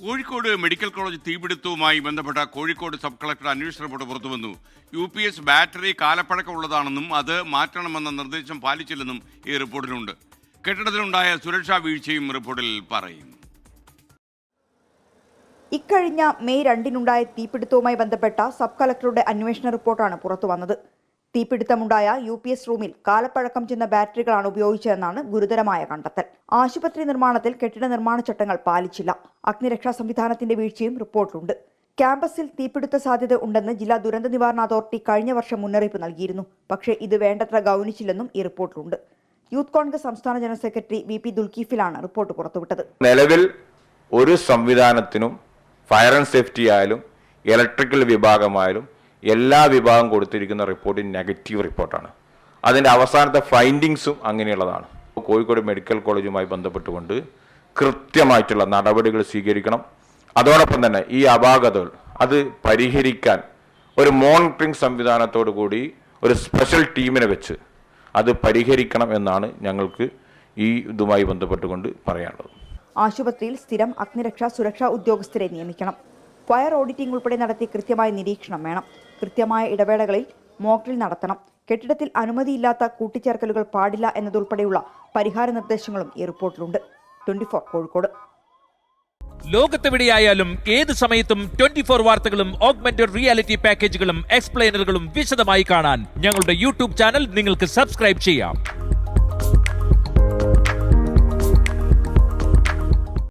Kozhikode medical college തീപിടുത്തവുമായി ബന്ധപ്പെട്ട Kozhikode sub collector അന്വേഷണ report പുറത്തുവന്നു. UPS ബാറ്ററി കാലപ്പഴക്കമുള്ളതാണെന്നും അത് മാറ്റണമെന്ന നിർദ്ദേശം പാലിച്ചില്ലെന്നും ഈ റിപ്പോർട്ടിലുണ്ട്. കെട്ടിടത്തിലുണ്ടായ സുരക്ഷാ വീഴ്ചയും റിപ്പോർട്ടിൽ പറയുന്നു. ഇക്കഴിഞ്ഞ മെയ് 2-നുണ്ടായ തീപിടുത്തവുമായി ബന്ധപ്പെട്ട സബ് കളക്ടറുടെ അന്വേഷണ റിപ്പോർട്ടാണ് പുറത്തുവന്നത്. തീപിടുത്തമുണ്ടായ UPS റൂമിൽ കാലപ്പഴക്കം ചെന്ന ബാറ്ററികളാണ് ഉപയോഗിച്ചതെന്നാണ് ഗുരുതരമായ കണ്ടെത്തൽ. ആശുപത്രി നിർമ്മാണത്തിൽ കെട്ടിട നിർമ്മാണ ചട്ടങ്ങൾ പാലിച്ചില്ല. അഗ്നിരക്ഷാ സംവിധാനത്തിന്റെ വീഴ്ചയും റിപ്പോർട്ടിലുണ്ട്. ക്യാമ്പസിൽ തീപിടുത്ത സാധ്യത ഉണ്ടെന്ന് ജില്ലാ ദുരന്ത നിവാരണ അതോറിറ്റി കഴിഞ്ഞ വർഷം മുന്നറിയിപ്പ് നൽകിയിരുന്നു. പക്ഷേ ഇത് വേണ്ടത്ര ഗൗനിച്ചില്ലെന്നും ഈ റിപ്പോർട്ടിലുണ്ട്. യൂത്ത് കോൺഗ്രസ് സംസ്ഥാന ജനറൽ സെക്രട്ടറി VP ദുൽക്കീഫിലാണ് റിപ്പോർട്ട് പുറത്തുവിട്ടത്. നിലവിൽ ഒരു സംവിധാനത്തിനും ഫയർ ആൻഡ് സേഫ്റ്റി ആയാലും ഇലക്ട്രിക്കൽ വിഭാഗമായാലും എല്ലാ വിഭാഗം കൊടുത്തിരിക്കുന്ന റിപ്പോർട്ട് നെഗറ്റീവ് റിപ്പോർട്ടാണ്. അതിൻ്റെ അവസാനത്തെ ഫൈൻഡിങ്സും അങ്ങനെയുള്ളതാണ്. കോഴിക്കോട് മെഡിക്കൽ കോളേജുമായി ബന്ധപ്പെട്ടുകൊണ്ട് കൃത്യമായിട്ടുള്ള നടപടികൾ സ്വീകരിക്കണം. അതോടൊപ്പം തന്നെ ഈ അപാകതകൾ അത് പരിഹരിക്കാൻ ഒരു മോണിറ്ററിംഗ് സംവിധാനത്തോടു കൂടി ഒരു സ്പെഷ്യൽ ടീമിനെ വെച്ച് അത് പരിഹരിക്കണം എന്നാണ് ഞങ്ങൾക്ക് ഈ ഇതുമായി ബന്ധപ്പെട്ടുകൊണ്ട് പറയാനുള്ളത്. ആശുപത്രിയിൽ സ്ഥിരം അഗ്നിരക്ഷാ സുരക്ഷാ ഉദ്യോഗസ്ഥരെ നിയമിക്കണം. ഫയർ ഓഡിറ്റിംഗ് ഉൾപ്പെടെ നടത്തി കൃത്യമായ നിരീക്ഷണം വേണം. കൃത്യമായ ഇടവേളകളിൽ മോക്ഡ്രിൽ നടത്തണം. കെട്ടിടത്തിൽ അനുമതിയില്ലാത്ത കൂട്ടിച്ചേർക്കലുകൾ പാടില്ല എന്നതുൾപ്പെടെയുള്ള പരിഹാര നിർദ്ദേശങ്ങളും ഈ റിപ്പോർട്ടിലുണ്ട്. 24 കോഴിക്കോട്. ലോകത്തെവിടെയായാലും ഏത് സമയത്തും 24 വാർത്തകളും ഓഗ്മെന്റഡ് റിയാലിറ്റി പാക്കേജുകളും എക്സ്പ്ലെയിനറുകളും വിശദമായി കാണാൻ ഞങ്ങളുടെ YouTube ചാനൽ നിങ്ങൾക്ക് സബ്സ്ക്രൈബ് ചെയ്യാം.